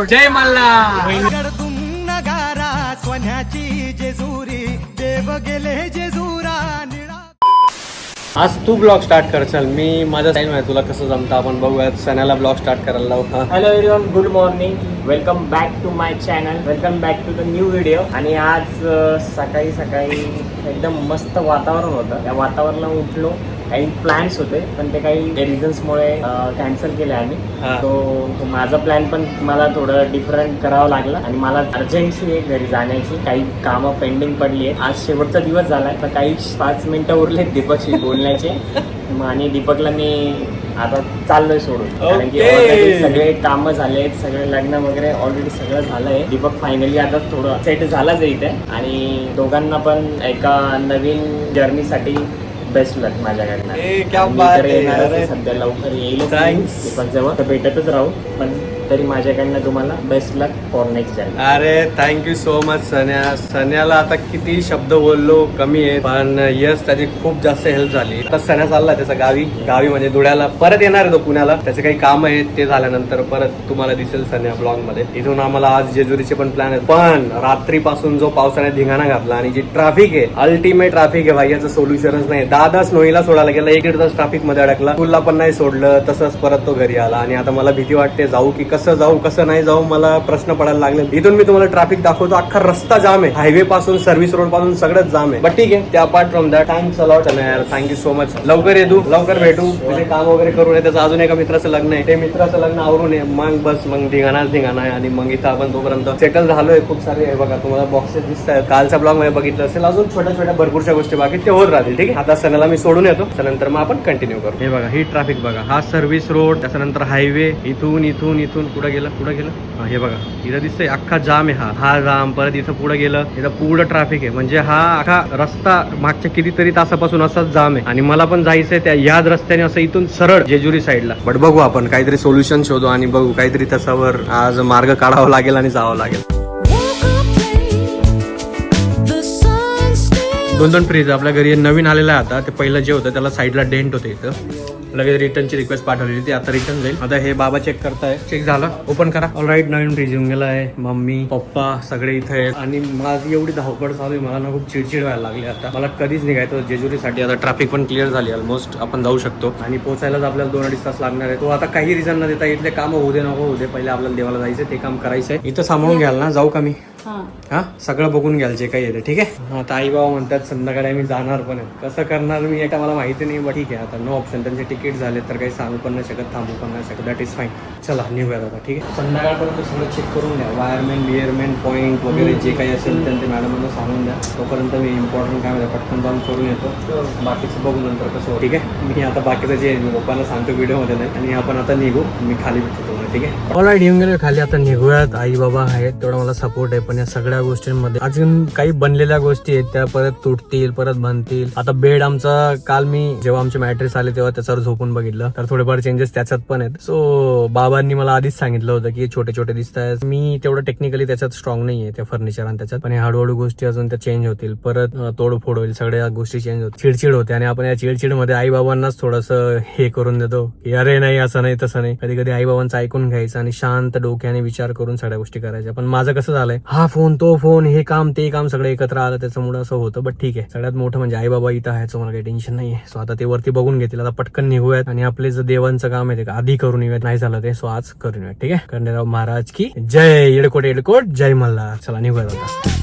जय मल्हार. सोन्याची जेजुरी देव गेले जेजुरा. आज तू ब्लॉग स्टार्ट कर. चल मी माझा टाइम आहे, तुला कसं जमतं आपण बघूयात. सणाला ब्लॉग स्टार्ट करायला लावू. Hello everyone, good morning. Welcome back to my channel. Welcome back to the new video. आणि आज सकाळी सकाळी एकदम मस्त वातावरण होतं. त्या वातावरणात उठलो. काही प्लॅन्स होते पण ते काही रिझन्समुळे कॅन्सल केले आम्ही. तो माझा प्लॅन पण मला थोडं डिफरंट करावं लागलं आणि मला अर्जंटली आहे घरी जाण्याची. काही कामं पेंडिंग पडली आहेत. आज शेवटचा दिवस झाला आहे तर काही 5 मिनिटं उरलेत दीपकशी बोलण्याचे. आणि दीपकला मी आता चाललोय सोडून, कारण की सगळे कामं झालेत, सगळे लग्न वगैरे ऑलरेडी सगळं झालंय. दीपक फायनली आता थोडं सेट झालाच आहे इथे. आणि दोघांना पण एका नवीन जर्नीसाठी बेस्ट लक माझ्याकडनं. सध्या लवकर येईल दीपक जवळ, भेटतच राहू. पण तरी माझ्याकडनं तुम्हाला best luck for next journey. अरे थँक्यू सो मच सन्या. सन्याला आता किती शब्द बोललो कमी आहे, पण यस त्याची खूप जास्त हेल्प झाली. आता सन्या चालला त्याचा गावी म्हणजे धुळ्याला. परत येणार आहे तो पुण्याला. त्याचे काही काम आहेत, ते झाल्यानंतर परत तुम्हाला दिसेल सन्या ब्लॉग मध्ये. इथून आम्हाला आज जेजुरीचे पण प्लॅन आहेत. पण रात्रीपासून जो पावसाने धिंगाणा घातला आणि जी ट्रॅफिक आहे, अल्टिमेट ट्रॅफिक आहे भाई, याचं सोल्युशनच नाही. 10 तास नोईला सोडायला गेला, 1-1.5 तास ट्रॅफिक मध्ये अडकला. स्कूलला पण नाही सोडलं, तसंच परत तो घरी आला. आणि आता मला भीती वाटते जाऊ की कसं जाऊ कसं नाही जाऊ, मला प्रश्न पडायला लागले. इथून मी तुम्हाला ट्रॅफिक दाखवतो. अख्खा रस्ता जाम आहे, हायवे पासून सर्व्हिस रोड पासून सगळंच जाम आहे. बट ठीक आहे, ते apart from that thanks a lot यार. Thank you so much. लवकर येतो, लवकर भेटू. तुझे काम वगैरे करून त्याचं अजून एका मित्राचं लग्न आहे, ते मित्राचं लग्न आवरून ये. मग बस मग धिंगाणाच धिंगाणा आहे. आणि मग इथं आपण तोपर्यंत सेटल झालोय. खूप सारे आहे बघा, तुम्हाला बॉक्सेस दिसत आहेत. कालच्या ब्लॉग मध्ये बघितलं असेल. अजून छोट्या छोट्या भरपूरशा गोष्टी बाकी ते होत राहतील. ठीक आहे, आता सणाला मी सोडून येतो, त्यानंतर मग आपण कंटिन्यू करू. हे बघा, ही ट्रॅफिक बघा, हा सर्व्हिस रोड, त्याच्यानंतर हायवे. इथून कुठं गेलं हे बघा, इथं दिसतंय अख्खा जाम आहे. हा जाम. परत इथं पुढे गेलं, इथं पुढं ट्रॅफिक आहे. म्हणजे हा अख्खा रस्ता मागच्या कितीतरी तासापासून असाच जाम आहे. आणि मला पण जायचंय त्या याच रस्त्याने, असं इथून सरळ जेजुरी साईडला. बट बघू, आपण काहीतरी सोल्युशन शोधू आणि बघू काहीतरी तसावर आज मार्ग काढावा लागेल आणि जावं लागेल. 2 फ्रीज आपल्या घरी नवीन आलेला आहे. आता ते पहिलं जे होतं त्याला साईडला डेंट होतं, इथं लगेच रिटर्नची रिक्वेस्ट पाठवलेली, ती आता रिटर्न जाईल. आता हे बाबा चेक करताय. चेक झालं, ओपन करा. ऑलराईट, नवीन फ्रीज येऊन गेला आहे. मम्मी पप्पा सगळे इथे आहेत. आणि माझी एवढी धावपळ चालू आहे, मला ना खूप चिडचिड व्हायला लागली. आता मला कधीच निघायचं जेजुरीसाठी. आता ट्रॅफिक पण क्लिअर झाली ऑलमोस्ट, आपण जाऊ शकतो. आणि पोहोचायलाच आपल्याला 2-2.5 तास लागणार आहे. तो आता काही रिझन न देता इथले काम होऊ दे नको होऊ दे, पहिले आपल्याला देवाला जायचं, ते काम करायचंय. इथं सांभाळून घ्याल ना, जाऊ का मी? हा, सगळं बघून घ्याल जे काही येते. ठीक आहे. आता आई बाबा म्हणतात संध्याकाळी आम्ही जाणार पण आहे. कसं करणार मी एका मला माहिती नाही. बट ठीक आहे, आता नो ऑप्शन. त्यांचे तिकीट झाले तर काही सांगू पण नाही शकत, थांबू पण नाही शकत. That is fine. चला निघूयात आता. ठीक आहे, संध्याकाळपर्यंत सगळं चेक करून द्या. वायरमॅन पॉईंट वगैरे जे काही असेल त्यांचे मॅडमांना सांगून द्या. तोपर्यंत मी इम्पॉर्टंट काय म्हणतो पटकन जाऊन करून येतो. बाकीचं बघू नंतर कसं होतं. ठीक आहे, मी आता बाकीचं जे मी पप्पांना सांगतो व्हिडिओमध्ये नाही. आणि आपण आता निघू, मी खाली भेटतो. ठीक आहे, ऑलराईट, येऊन गेलो खाली. आता निघूयात. आई बाबा आहेत, तेवढा मला सपोर्ट आहे. पण या सगळ्या गोष्टींमध्ये अजून काही बनलेल्या गोष्टी आहेत, त्या परत तुटतील, परत बनतील. आता बेड आमचा, काल मी जेव्हा आमचे मॅट्रेस आले तेव्हा त्याच्यावर झोपून बघितलं, तर थोडेफार चेंजेस त्याच्यात पण आहेत. सो बाबांनी मला आधीच सांगितलं होतं की छोटे छोटे दिसत आहेत. मी तेवढं टेक्निकली त्याच्यात स्ट्रॉंग नाहीये, त्या फर्निचर आणि त्याच्यात. पण हळूहळू गोष्टी अजून त्या चेंज होतील. परत तोडफोड होईल, सगळ्या गोष्टी चेंज होतील. चिडचिड होते. आणि आपण या चिडचिडमध्ये आई बाबांनाच थोडंसं हे करून देतो की अरे नाही, असं नाही तसं नाही. कधी कधी आई बाबांचं ऐकून घ्यायचं आणि शांत डोक्याने विचार करून सगळ्या गोष्टी करायच्या. पण माझं कसं झालंय, हा फोन तो फोन, हे काम ते काम सगळं एकत्र आलं, त्याच्यामुळे असं होतं. बट ठीक आहे, सगळ्यात मोठं म्हणजे आई बाबा इथं आहे, सो मला काही टेन्शन नाहीये. सो आता ते वरती बघून घेतील. आता पटकन निघूयात आणि आपले जे देवांचं काम आहे ते आधी करून येऊयात. नाही झालं ते, सो आज करून येऊयात. ठीक आहे, खंडेराव महाराज की जय. येडकोट जय मल्हार. चला निघूयात आता.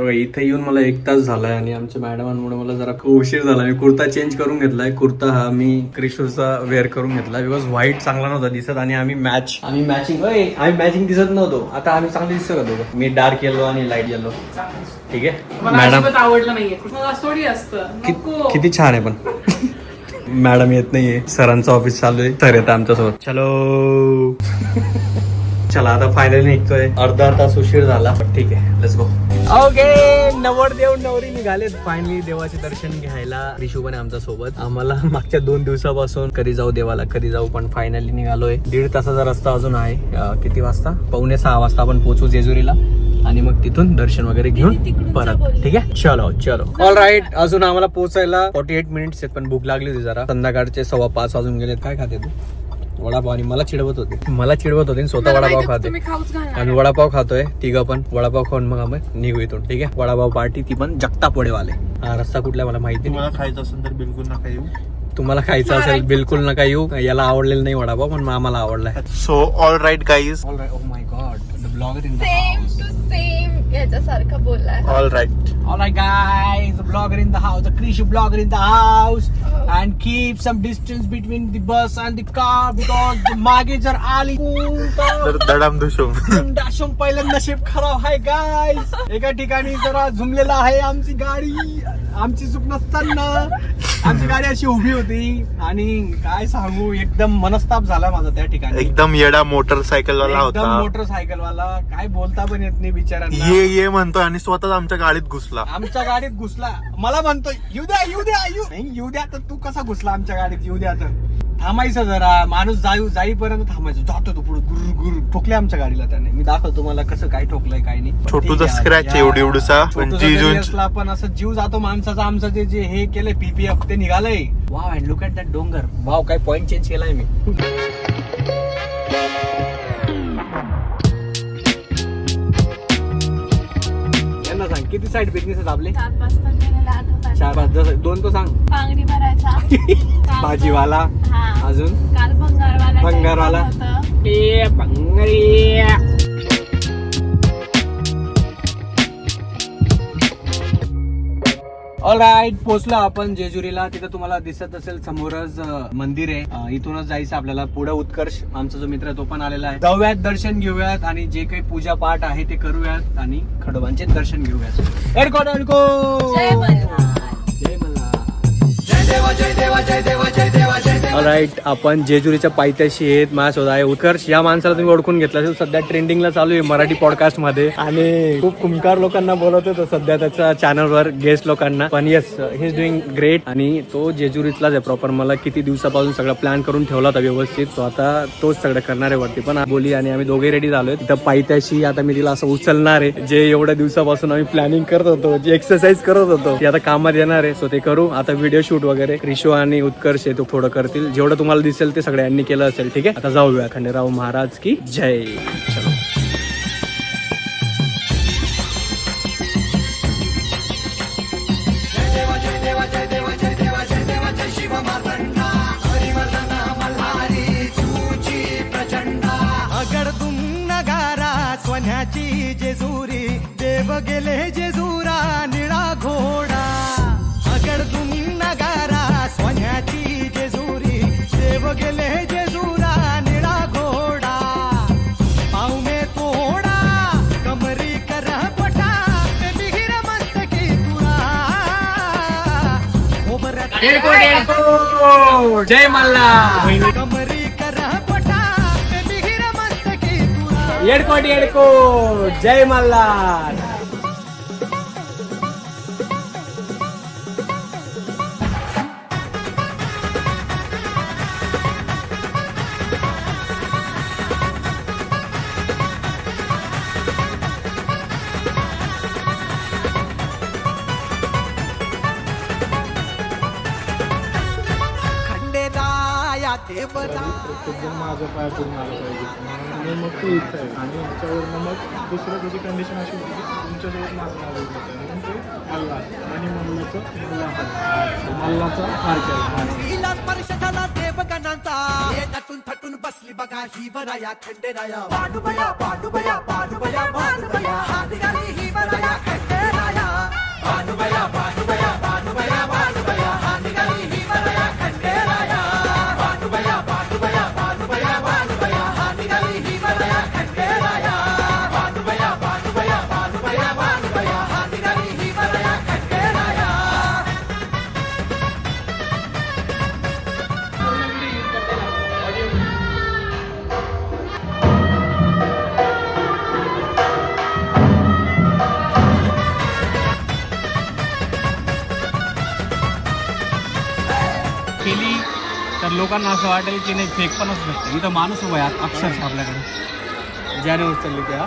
इथे येऊन मला 1 तास झालाय आणि आमच्या मॅडमांमुळे मला जरा उशीर झाला. मी कुर्ता चेंज करून घेतलाय. कुर्ता हा मी क्रिशूचा वेअर करून घेतला, बिकॉज व्हाईट चांगला नव्हता दिसत. आणि आम्ही मॅचिंग दिसत नव्हतो. आता आम्ही चांगले दिसतो का दोघं? मी डार्क येलो आणि लाईट येलो. ठीक आहे, मॅडम आवडलं नाहीये. किती छान आहे. पण मॅडम येत नाहीये, सरांचं ऑफिस चालू आहे, सर येतं आमच्यासोबत. चलो चला आता फायनली निघतोय. अर्धा तास उशीर झाला, ठीक आहे, लेट्स गो. ओके नवरदेव नवरी निघालेत फायनली देवाचे दर्शन घ्यायला. रिशू पण आहे आमच्या सोबत. आम्हाला मागच्या 2 दिवसापासून कधी जाऊ देवाला कधी जाऊ, पण फायनली निघालोय. 1.5 तासाचा रस्ता अजून आहे. किती वाजता? 5:45 वाजता आपण पोहोचू जेजुरीला आणि मग तिथून दर्शन वगैरे घेऊन परत. ठीक आहे चलो चलो. All right. अजून आम्हाला पोहोचायला 48 मिनिट्स आहेत, पण भूक लागली होती जरा. संध्याकाळचे 5:15 वाजून गेलेत. काय खाते तू? वडापाव. आणि मला चिडवत होते स्वतः वडापाव खाते. आम्ही वडापाव खातोय तिघं पण. वडापाव खाऊन मग आम्ही निघू इथून. ठीक आहे. वडापाव पार्टी ती पण जगताप वडेवाले. हा रस्ता कुठला मला माहिती नाही. मला खायचं असेल तर बिलकुल नका येऊ. तुम्हाला खायचं असेल बिलकुल नका येऊ. याला आवडलेलं नाही वडापाव, पण आम्हाला आवडलाय. So all right guys. All right. Oh my god the blogger in the same to same याच्यासारखं बोललाय. All right. All right, guys, the blogger in the house, the Krishu blogger in the house, and keep some distance between the bus and the car because the मागे जर आली दडम दुशम डाशम पहिलं नशीब खराब आहे गाईस. एका ठिकाणी जरा झुमलेला आहे आमची गाडी. आमची चूक नसताना आमची गाडी अशी उभी होती आणि काय सांगू एकदम मनस्ताप झाला माझा त्या ठिकाणी. एकदम येडा मोटरसायकल वाला एकदम होता. मोटरसायकल वाला. काय बोलता पण येत नाही बिचारांना. ये म्हणतो आणि स्वतःच आमच्या गाडीत घुसला. आमच्या गाडीत घुसला. मला म्हणतो येऊ द्या येऊ द्या. तर तू कसा घुसला आमच्या गाडीत? येऊ द्या तर थांबायचं जरा. माणूस जाईपर्यंत थांबायचं. जातो तो पुढे गुरु गुरु. ठोकले आमच्या गाडीला त्याने. मी दाखवतो तुम्हाला कसं काय ठोकलंय काय नाही. छोटूचा स्क्रॅच एवढूसा पण जीजूंचा पण असं जीव जातो माणसाचा. आमचं जे हे केलंय PPF ते निघालंय. Wow and look at that डोंगर. वाव काय पॉइंट चेंज केलाय मी. सांग किती साईड बिझनेस आहेत आपले? 4-5 तर गेलेला आठवतात. 4-5 2 तो सांग. बांगडी भरायचा. भाजीवाला. हा. अजून काल भंगारवाला होतं. All right. पोहोचलो आपण जेजुरीला. तिथं तुम्हाला दिसत असेल समोरच मंदिर आहे. इथूनच जायचं आपल्याला पुढे. उत्कर्ष आमचा जो मित्र आहे तो पण आलेला आहे. जाऊयात दर्शन घेऊयात आणि जे काही पूजा पाठ आहे ते करूयात आणि खडोबांचे दर्शन घेऊयात. जय मल्हार. जय मल्हार. राईट. आपण जेजुरीच्या पायथ्याशी आहेत. माझ्यासोबत आहे उत्कर्ष. या माणसाला तुम्ही ओळखून घेतलं असेल. सध्या ट्रेंडिंगला चालू आहे मराठी पॉडकास्ट मध्ये आणि खूप कुंकार लोकांना बोलवतो तो सध्या त्याच्या चॅनलवर गेस्ट लोकांना. पण yes he is doing great. आणि तो जेजुरीतलाच आहे प्रॉपर. मला किती दिवसापासून सगळं प्लॅन करून ठेवला होता व्यवस्थित. तो आता तोच सगळं करणार आहे वरती. पण बोली आणि आम्ही दोघे रेडी झालोय. तिथं पायथ्याशी आता मी तिला असं उचलणार आहे. जे एवढ्या दिवसापासून आम्ही प्लॅनिंग करत होतो, जी एक्सरसाइज करत होतो ती आता कामात येणार आहे. सो ते करू आता. व्हिडिओ शूट वगैरे रिशू आणि उत्कर्ष आहे तो थोडं करतील. जेवढं तुम्हाला दिसेल ते सगळ्यांनी केलं असेल. ठीक आहे. आता जाऊया. खंडेराव महाराज की जय. चलो. अगडदुम नगारा सोन्याची जेजुरी देव गेले जेजुरा निळा घोडा. अगडदुम नगारा सोन्याची जेजुरी देव गेले जेजुरा निळा घोडा. पाव में कोडा कमरी कर पटा बिहिर मस्तकी तुरा. जय मल्हार. कमरी कर पटा बिहिर मस्तकी तुरा. येडको जय मल्हार. खंडेराया देवता. प्रत्येक जण माझं पाय पडून आलं पाहिजे म्हणून मग तो इथं आहे. आणि याच्यावरनं मग दुसरं त्याची कंडिशन अशी होती की तुमच्यासोबत माझं नाव येत होतं म्हणून ते मल्हार आणि मल्लाचा हार केला. हिला स्पर्श झाला देवगणांचा. हे नटून थटून बसली बघा ही वराया खंडेराया. पांडुबया पांडुबया पांडुबया पांडुबया हा निघाली ही वराया खंडेराया. पांडुबया पांडुबया पांडुबया पांडुबया हा निघाली ही वराया खंडेराया. पांडुबया पांडुबया पांडुबया पांडुबया हा निघाली ही वराया खंडेराया. पांडुबया पांडुबया पांडुबया पांडुबया हा निघाली ही वराया खंडेराया. केली तर लोकांना असं वाटेल की नाही फेक पण असू शकतं. इथं माणूस उभा आहे अक्षरशः आपल्याकडे ज्याने उचलली त्या.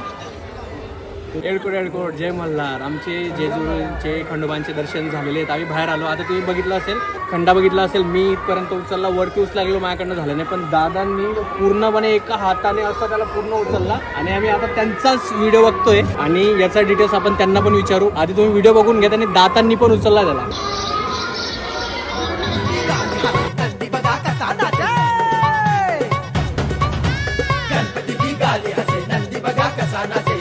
एडकोड जय मल्हार. आमचे जेजुरीचे खंडोबांचे दर्शन झालेले आहेत. आम्ही बाहेर आलो. आता तुम्ही बघितलं असेल, खंडा बघितला असेल, मी इथपर्यंत उचलला, वरती उचला गेलो, माझ्याकडनं झालं नाही, पण दादांनी पूर्णपणे एका हाताने असं त्याला पूर्ण उचलला आणि आम्ही आता त्यांचाच व्हिडिओ बघतोय आणि याचा डिटेल्स आपण त्यांना पण विचारू. आधी तुम्ही व्हिडिओ बघून घ्या. त्यांनी दातांनी पण उचलला त्याला. नंदी बघा कसा नाचे, गणपती निघाले हसे, नंदी बघा कसा नाचे.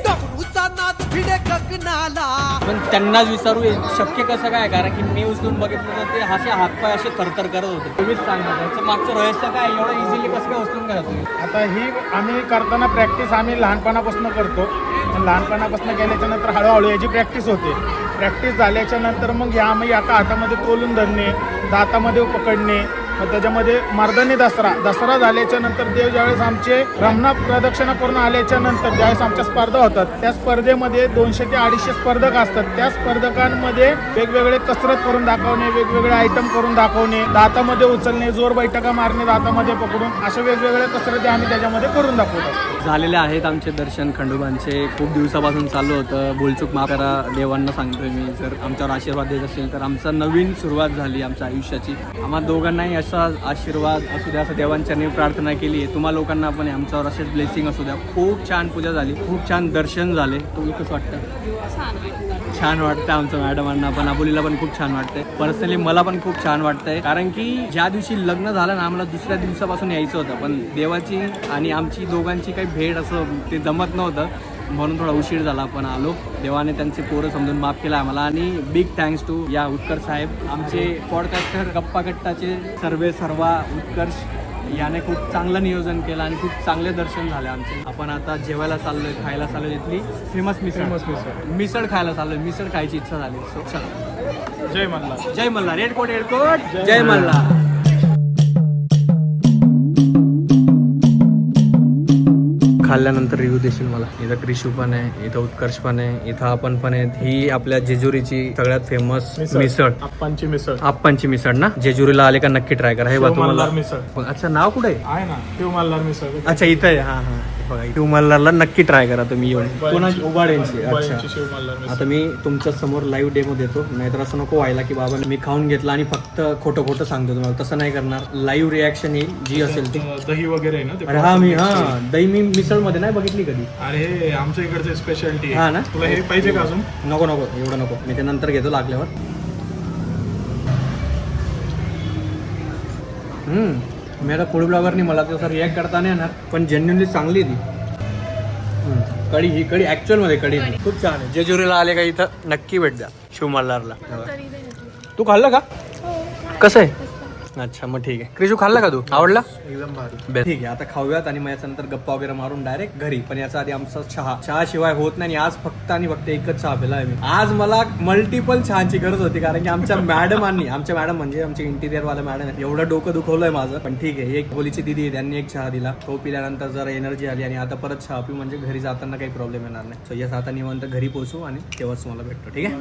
डमरूचा नाद भिडे गगनाला. पण त्यांनाच विचारू शक्य कसं काय, कारण की मी उचलून बघितलं तर ते असे हातपाय असे थरथर करत होते. तुम्हीच सांगा त्याचं मागचं रहस्य काय, एवढं इझिली कसं काय उचलून काय तुम्ही. आता ही आम्ही करताना प्रॅक्टिस आम्ही लहानपणापासून करतो. पण लहानपणापासून केल्याच्या नंतर हळूहळू याची प्रॅक्टिस होते. प्रॅक्टिस झाल्याच्या नंतर मग या आम्ही एका हातामध्ये तोलून धरणे, दातामध्ये पकडणे, मग त्याच्यामध्ये मर्दानी दसरा झाल्याच्या नंतर देव ज्यावेळेस आमचे रमणा प्रदक्षिणा करून आल्याच्या नंतर ज्यावेळेस आमच्या स्पर्धा होतात, त्या स्पर्धेमध्ये 200 ते 250 स्पर्धक असतात. त्या स्पर्धकांमध्ये वेगवेगळे कसरत करून दाखवणे, वेगवेगळे आयटम करून दाखवणे, दातामध्ये उचलणे, जोर बैठका मारणे, दातामध्ये पकडून, अशा वेगवेगळ्या कसरती आम्ही त्याच्यामध्ये करून दाखवत असतो. झालेले आहेत आमचे दर्शन खंडोबांचे. खूप दिवसापासून चालू होतं. बोलचूक माफ करा देवांना सांगतोय मी. जर आमच्यावर आशीर्वाद देत असेल तर आमचा नवीन सुरुवात झाली आमच्या आयुष्याची. आम्हा दोघांनाही असा आशीर्वाद असू द्या असं देवांच्याने प्रार्थना केली आहे. तुम्हा लोकांना पण आमच्यावर असेच ब्लेसिंग असू द्या. खूप छान पूजा झाली, खूप छान दर्शन झाले. तुम्ही कसं वाटतं? छान वाटतं आमचं मॅडमांना पण, आबोलीला पण खूप छान वाटतंय. पर्सनली मला पण खूप छान वाटतंय, कारण की ज्या दिवशी लग्न झालं ना आम्हाला दुसऱ्या दिवसापासून यायचं होतं, पण देवाची आणि आमची दोघांची काही भेट असं ते जमत नव्हतं, म्हणून थोडा उशीर झाला. पण आलो. देवाने त्यांचे पोरं समजून माफ केला आम्हाला. आणि बिग थँक्स टू या उत्कर्ष साहेब, आमचे पॉडकास्टर गप्पा कट्टाचे सर्वा उत्कर्ष याने खूप चांगलं नियोजन केलं आणि खूप चांगले दर्शन झाले आमचे. आपण आता जेवायला चाललोय, खायला चाललोय. इथली फेमस मिसळ खायला चाललोय. मिसळ खायची इच्छा झाली. सो चला. जय मल्हार. जय मल्हार. एडकोट जय मल्हार. खाल्ल्यानंतर रिव्ह्यू देशील मला. इथं क्रिशू पण आहे, इथं उत्कर्ष पण आहे, इथं आपण पण आहेत. ही आपल्या जेजुरीची सगळ्यात फेमस मिसळ, आप्पांची मिसळ ना. जेजुरीला आले का नक्की ट्राय करा. हे बघा तुम्हाला मिसळ. अच्छा नाव कुठे आहे ना शिव मल्हार मिसळ. अच्छा इथं आहे. हा हा बघा, शिव मल्हारला नक्की ट्राय करा तुम्ही येऊन. कोणाची? उबाड्यांची. अच्छा शिव मल्हार मिसळ. आता मी तुमच्या समोर लाईव्ह डेमो देतो, नाहीतर असं नको व्हायला की बाबा मी खाऊन घेतला आणि फक्त खोटं सांगतो तुम्हाला. तसं नाही करणार. लाईव्ह रिॲक्शन येईल जी असेल ती. दही वगैरे आहे ना ते. अरे हा दही मी मिसळ मध्ये नाही बघितली कधी. अरे आमच्या इकडचे स्पेशालिटी हा ना. तुला हे पाहिजे का अजून? नको एवढं नको. मी ते नंतर घेतो लागल्यावर. मी आता फूड ब्लॉगरनी मला तसं रिॲक्ट करता नाही येणार, पण जेन्युनली चांगली ती कढी. ही कढी ऍक्च्युअल मध्ये कढी खूप छान आहे. जेजुरीला आले का इथं नक्की भेट द्या शिव मल्हारला. तू खाल्लं का? कसं आहे? अच्छा मग ठीक आहे. क्रिशू खाल्ला का तू? आवडला? एकदम भारी. ठीक आहे. आता खाऊयात आणि मग याच्यानंतर गप्पा वगैरे मारून डायरेक्ट घरी. पण याचा आधी आमचा चहा शिवाय होत नाही. आज फक्त आणि फक्त एकच चहा पिला आहे मी. आज मला मल्टिपल चहाची गरज होती, कारण की आमच्या मॅडम म्हणजे आमचे इंटिरियर वाला मॅडम एवढं डोकं दुखवलंय माझं. पण ठीक आहे. एक बोलीची दिदी आहे, त्यांनी एक चहा दिला. तो पिल्यानंतर जरा एनर्जी आली आणि आता परत चहा पिऊ, म्हणजे घरी जाताना काही प्रॉब्लेम येणार नाही. सो यस, आता निवांत घरी पोहोचू आणि तेव्हाच तुम्हाला भेटतो. ठीक आहे.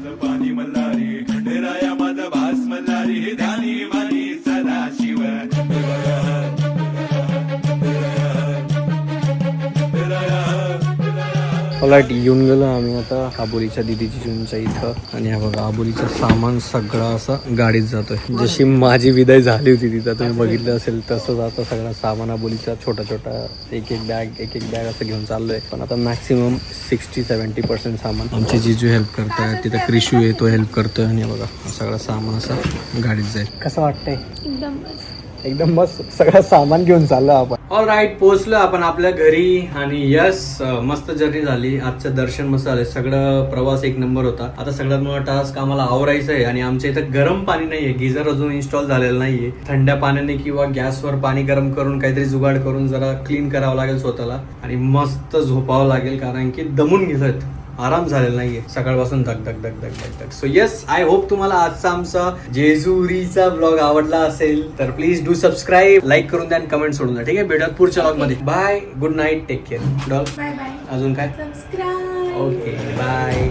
ऑलराईट, येऊन गेलो आम्ही आता आबोलीच्या दिदीची जूनच्या इथं. आणि हा बघा आबोलीचं सामान सगळं असं गाडीत जातोय. जशी माझी विदाई झाली होती तिथं तुम्ही बघितलं असेल, तसंच आता सगळं सामान आबोलीचा छोटा एक एक बॅग असं घेऊन चाललोय. पण आता मॅक्सिमम 60-70% सामान आमचे जीजू हेल्प करताय. तिथं क्रिशू आहे, तो हेल्प करतोय. आणि बघा सगळं सामान असं गाडीत जाईल. कसं वाटतंय? एकदम मस्त सगळं सामान घेऊन चाललो आपण. ऑलराईट, पोहोचलो आपण आपल्या घरी. आणि यस, मस्त जर्नी झाली. आजचं दर्शन मस्त झालं. सगळं प्रवास एक नंबर होता. आता सगळ्यात मोठा टास्क आम्हाला आवरायचं आहे. आणि आमच्या इथं गरम पाणी नाहीये, गिझर अजून इन्स्टॉल झालेलं नाहीये. थंड्या पाण्याने किंवा गॅसवर पाणी गरम करून काहीतरी जुगाड करून जरा क्लीन करावं लागेल स्वतःला. आणि मस्त झोपावं लागेल, कारण की दमून गेलोत. आराम झालेला नाहीये सकाळपासून. धक. सो येस, आय होप तुम्हाला आजचा आमचा जेजुरीचा ब्लॉग आवडला असेल तर प्लीज डू सबस्क्राईब, लाईक करून द्या आणि कमेंट सोडून द्या. ठीक आहे, भेटत पुढच्या ब्लॉग मध्ये. Bye, good night, take care. Bye bye. अजून काय? सबस्क्राईब. Okay, bye.